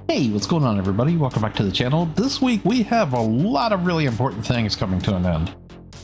Hey, what's going on everybody? Welcome back to the channel. This week we have a lot of really important things coming to an end.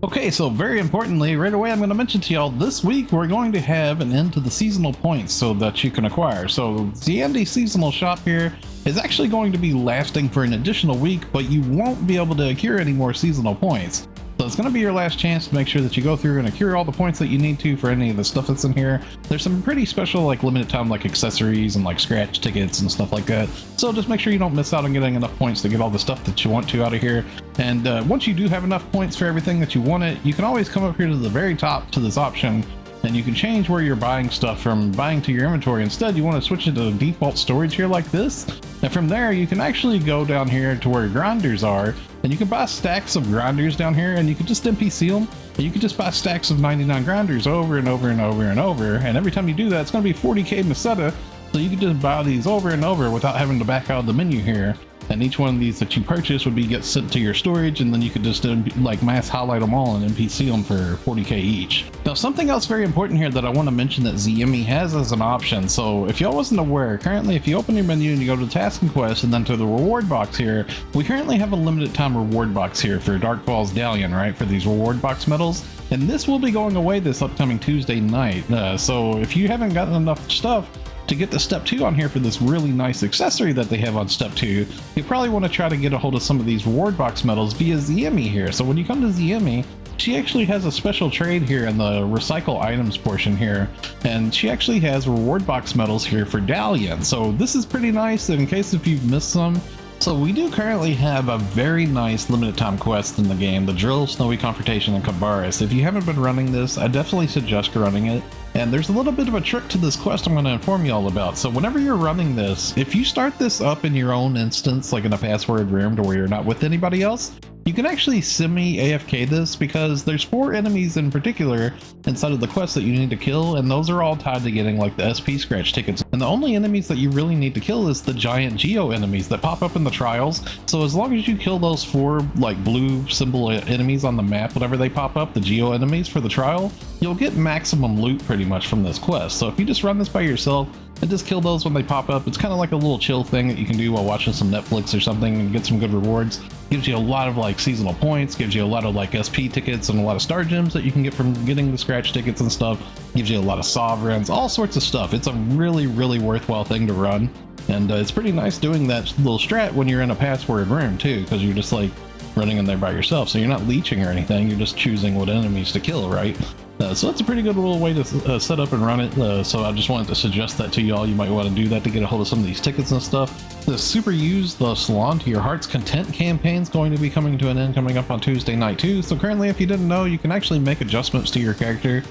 Okay, so very importantly, right away I'm going to mention to y'all, this week we're going to have an end to the seasonal points so that you can acquire. So the Andy seasonal shop here is actually going to be lasting for an additional week, but you won't be able to accrue any more seasonal points. So it's going to be your last chance to make sure that you go through and accrue all the points that you need to for any of the stuff that's in here. There's some pretty special like limited time like accessories and like scratch tickets and stuff like that. So just make sure you don't miss out on getting enough points to get all the stuff that you want to out of here. And once you do have enough points for everything that you wanted, you can always come up here to the very top to this option and you can change where you're buying stuff from buying to your inventory. Instead, you want to switch it to default storage here like this. And from there, you can actually go down here to where grinders are, and you can buy stacks of grinders down here, and you can just NPC them, and you can just buy stacks of 99 grinders over and over and over and over. And every time you do that, it's going to be 40k Meseta, so you can just buy these over and over without having to back out of the menu here. And each one of these that you purchase would get sent to your storage, and then you could just like mass highlight them all and NPC them for 40k each. Now something else very important here that I want to mention that ZME has as an option. So if y'all wasn't aware, currently if you open your menu and you go to task and quest and then to the reward box here, we currently have a limited time reward box here for Box Dalion, right, for these reward box medals. And this will be going away this upcoming Tuesday night. So if you haven't gotten enough stuff to get to step 2 on here for this really nice accessory that they have on step 2, you probably want to try to get a hold of some of these reward box medals via ZME here. So when you come to ZME, she actually has a special trade here in the recycle items portion here, and she actually has reward box medals here for Dalion. So this is pretty nice in case if you've missed some. So we do currently have a very nice limited time quest in the game, the Drill, Snowy Confrontation, and Cabaris. If you haven't been running this, I definitely suggest running it. And there's a little bit of a trick to this quest I'm going to inform you all about. So whenever you're running this, if you start this up in your own instance, like in a password room to where you're not with anybody else, you can actually semi-AFK this because there's 4 enemies in particular inside of the quest that you need to kill, and those are all tied to getting like the SP scratch tickets. And the only enemies that you really need to kill is the giant geo enemies that pop up in the trials. So as long as you kill those 4 like blue symbol enemies on the map, whenever they pop up, the geo enemies for the trial, you'll get maximum loot pretty much from this quest. So if you just run this by yourself and just kill those when they pop up, it's kind of like a little chill thing that you can do while watching some Netflix or something and get some good rewards. Gives you a lot of like seasonal points, gives you a lot of like SP tickets and a lot of star gems that you can get from getting the scratch tickets and stuff. Gives you a lot of sovereigns, all sorts of stuff. It's a really worthwhile thing to run, and it's pretty nice doing that little strat when you're in a password room too, because you're just like running in there by yourself, so you're not leeching or anything, you're just choosing what enemies to kill, right? So that's a pretty good little way to set up and run it. So I just wanted to suggest that to y'all. You might want to do that to get a hold of some of these tickets and stuff. The Super Use the Salon to Your Heart's Content campaign is going to be coming to an end coming up on Tuesday night too. So currently, if you didn't know, you can actually make adjustments to your character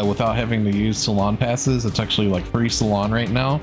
without having to use Salon passes. It's actually like free Salon right now.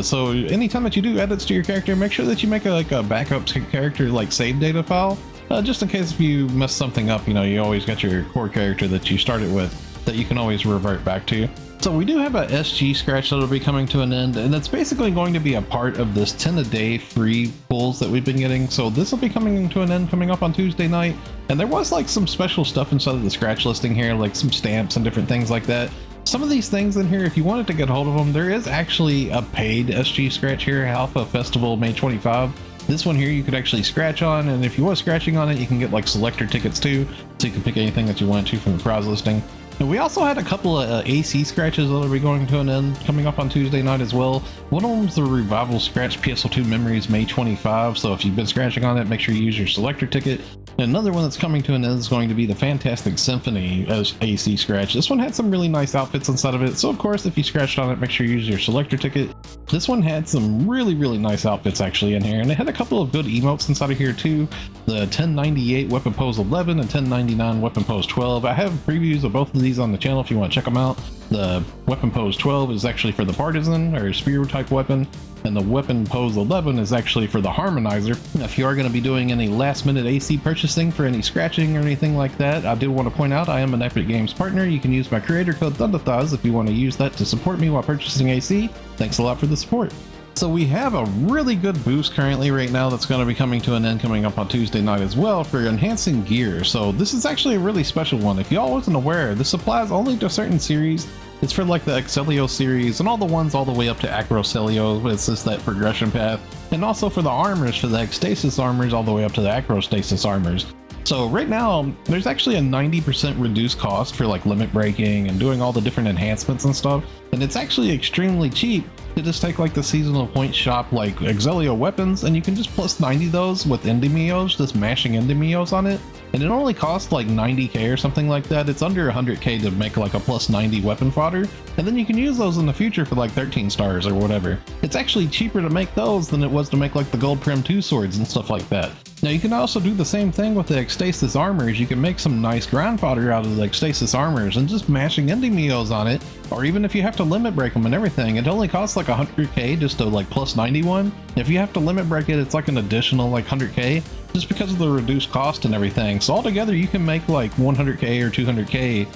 So anytime that you do edits to your character, make sure that you make a backup character like save data file. Just in case if you mess something up, you know, you always got your core character that you started with that you can always revert back to. So we do have a SG scratch that'll be coming to an end, and it's basically going to be a part of this 10 a day free pulls that we've been getting. So this will be coming to an end coming up on Tuesday night, and there was like some special stuff inside of the scratch listing here, like some stamps and different things like that. Some of these things in here, if you wanted to get hold of them, there is actually a paid SG scratch here, Halpha Festival May 25. This one here you could actually scratch on, and if you was scratching on it, you can get like selector tickets too, so you can pick anything that you want to from the prize listing. And we also had a couple of AC scratches that will be going to an end coming up on Tuesday night as well. One of them is the Revival Scratch PSO2 Memories May 25, so if you've been scratching on it, make sure you use your selector ticket. And another one that's coming to an end is going to be the Fantastic Symphony AC scratch. This one had some really nice outfits inside of it, so of course if you scratched on it, make sure you use your selector ticket. This one had some really nice outfits actually in here, and it had a couple of good emotes inside of here too. The 1098 Weapon Pose 11 and 1099 Weapon Pose 12. I have previews of both of these on the channel if you want to check them out. The Weapon Pose 12 is actually for the Partisan or Spear type weapon, and the Weapon Pose 11 is actually for the Harmonizer. Now, if you are going to be doing any last minute AC purchasing for any scratching or anything like that, I do want to point out I am an Epic Games partner. You can use my creator code THUNDATHIGHS if you want to use that to support me while purchasing AC. Thanks a lot for the support. So we have a really good boost currently right now that's going to be coming to an end coming up on Tuesday night as well for enhancing gear. So this is actually a really special one. If y'all wasn't aware, this applies only to certain series It's for like the Expiring series and all the ones all the way up to Akroselio. It's just that progression path. And also for the armors, for the Ecstasis armors all the way up to the Akrostasis armors. So right now, there's actually a 90% reduced cost for like limit breaking and doing all the different enhancements and stuff. And it's actually extremely cheap to just take like the seasonal point shop like Expiring weapons, and you can just plus 90 those with Endymios, just mashing Endymios on it. And it only costs like 90k or something like that. It's under 100k to make like a plus 90 weapon fodder. And then you can use those in the future for like 13 stars or whatever. It's actually cheaper to make those than it was to make like the Gold Prim 2 swords and stuff like that. Now you can also do the same thing with the Ecstasis armors. You can make some nice ground fodder out of the Ecstasis armors and just mashing Endymios on it. Or even if you have to limit break them and everything, it only costs like 100k just to like plus 91. If you have to limit break it, it's like an additional like 100k just because of the reduced cost and everything. So altogether you can make like 100k or 200k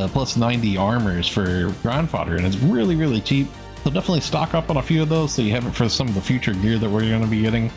plus 90 armors for ground fodder, and it's really cheap. So definitely stock up on a few of those so you have it for some of the future gear that we're going to be getting.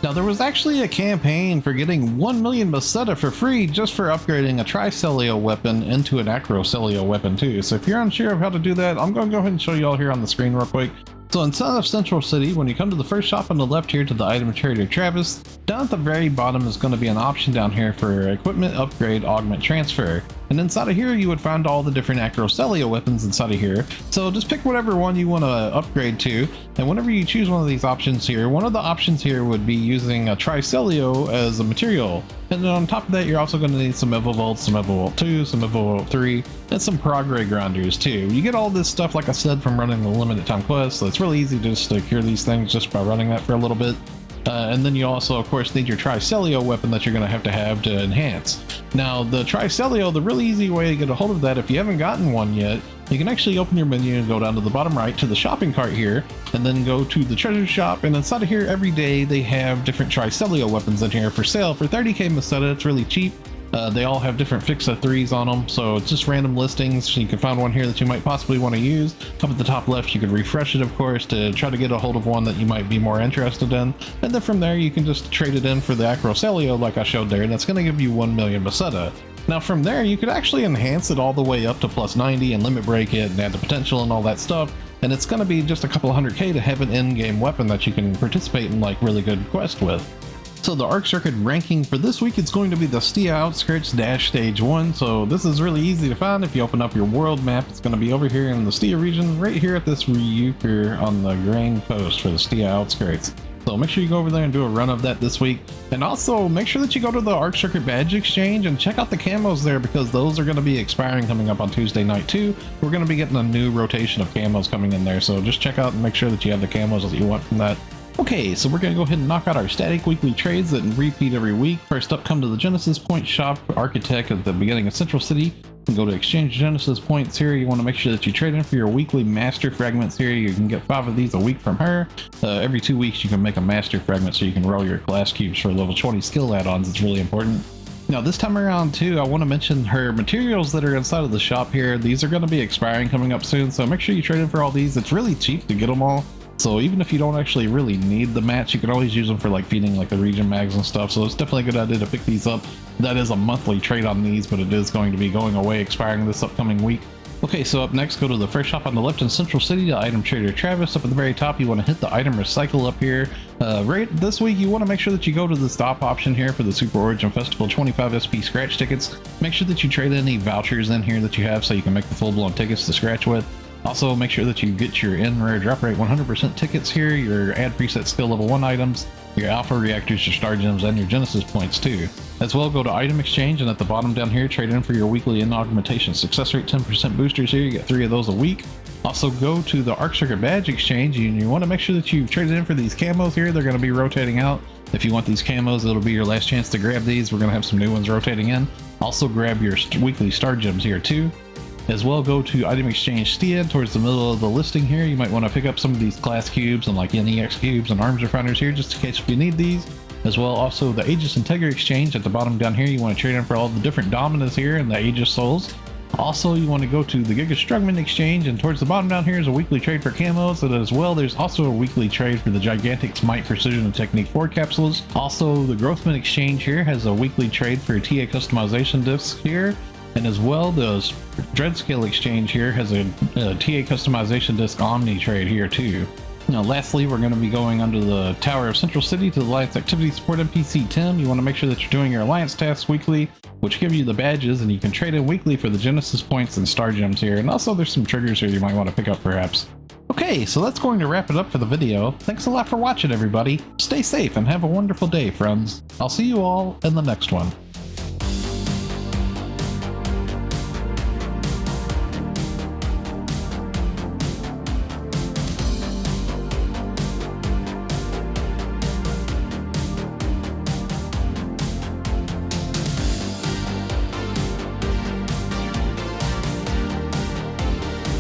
Now there was actually a campaign for getting 1 million Meseta for free just for upgrading a Tricelio weapon into an Akroselio weapon too. So if you're unsure of how to do that, I'm going to go ahead and show you all here on the screen real quick. So inside of Central City, when you come to the first shop on the left here to the item trader Travis, down at the very bottom is going to be an option down here for equipment upgrade augment transfer. And inside of here you would find all the different Akroselio weapons inside of here. So just pick whatever one you want to upgrade to, and whenever you choose one of these options here, one of the options here would be using a Tricelio as a material. And then on top of that, you're also going to need some Evovolts, some Evovolt 2, some Evovolt 3, and some Prograde Grinders too. You get all this stuff, like I said, from running the limited time quest, so it's really easy to just secure these things just by running that for a little bit. And then you also, of course, need your Tricelio weapon that you're going to have to enhance. Now, the Tricelio, the really easy way to get a hold of that, if you haven't gotten one yet, you can actually open your menu and go down to the bottom right to the shopping cart here, and then go to the treasure shop, and inside of here every day they have different Tricelio weapons in here for sale for 30k Meseta. It's really cheap. They all have different Fixa 3s on them, so it's just random listings. You can find one here that you might possibly want to use. Up at the top left, you could refresh it, of course, to try to get a hold of one that you might be more interested in. And then from there, you can just trade it in for the Akroselio like I showed there, and that's going to give you 1 million Meseta. Now from there, you could actually enhance it all the way up to plus 90 and limit break it and add the potential and all that stuff. And it's going to be just a couple 100k to have an in-game weapon that you can participate in like really good quest with. So the Ark Circuit ranking for this week is going to be the Stia Outskirts Dash Stage 1. So this is really easy to find. If you open up your world map, it's going to be over here in the Stia region, right here at this Ryuker on the grain post for the Stia Outskirts. So make sure you go over there and do a run of that this week. And also make sure that you go to the Ark Circuit Badge Exchange and check out the camos there, because those are going to be expiring coming up on Tuesday night too. We're going to be getting a new rotation of camos coming in there. So just check out and make sure that you have the camos that you want from that. Okay, so we're going to go ahead and knock out our static weekly trades that repeat every week. First up, come to the Genesis Point shop, Architect at the beginning of Central City. And go to Exchange Genesis Points here. You want to make sure that you trade in for your weekly Master Fragments here. You can get 5 of these a week from her. Every 2 weeks you can make a Master Fragment so you can roll your class cubes for level 20 skill add-ons. It's really important. Now this time around too, I want to mention her materials that are inside of the shop here. These are going to be expiring coming up soon, so make sure you trade in for all these. It's really cheap to get them all. So even if you don't actually really need the mats, you can always use them for like feeding like the region mags and stuff. So it's definitely a good idea to pick these up. That is a monthly trade on these, but it is going to be going away, expiring this upcoming week. Okay, so up next, go to the first shop on the left in Central City, the item trader Travis. Up at the very top, you want to hit the item recycle up here. Right this week, you want to make sure that you go to the stop option here for the Super Origin Festival 25 SP scratch tickets. Make sure that you trade any vouchers in here that you have so you can make the full-blown tickets to scratch with. Also, make sure that you get your in-rare drop rate 100% tickets here, your add preset skill level 1 items, your alpha reactors, your star gems, and your Genesis points too. As well, go to item exchange, and at the bottom down here, trade in for your weekly in-augmentation success rate 10% boosters here. You get 3 of those a week. Also, go to the Ark Circuit Badge Exchange, and you want to make sure that you've traded in for these camos here. They're going to be rotating out. If you want these camos, it'll be your last chance to grab these. We're going to have some new ones rotating in. Also, grab your weekly star gems here too. As well, go to Item Exchange Stia towards the middle of the listing here. You might want to pick up some of these class cubes and like NEX cubes and arms refiners here just in case if you need these. As well, also the Aegis Integra Exchange at the bottom down here. You want to trade in for all the different Dominus here and the Aegis Souls. Also, you want to go to the Giga Strugman Exchange, and towards the bottom down here is a weekly trade for camos. And as well, there's also a weekly trade for the Gigantic Smite Precision and Technique 4 capsules. Also, the Growthman Exchange here has a weekly trade for TA customization discs here. And as well, the Dreadscale exchange here has a TA customization disc Omni trade here too. Now, lastly, we're going to be going under the Tower of Central City to the Alliance Activity Support NPC 10. You want to make sure that you're doing your Alliance tasks weekly, which give you the badges, and you can trade in weekly for the Genesis points and Star Gems here. And also, there's some triggers here you might want to pick up perhaps. Okay, so that's going to wrap it up for the video. Thanks a lot for watching, everybody. Stay safe and have a wonderful day, friends. I'll see you all in the next one.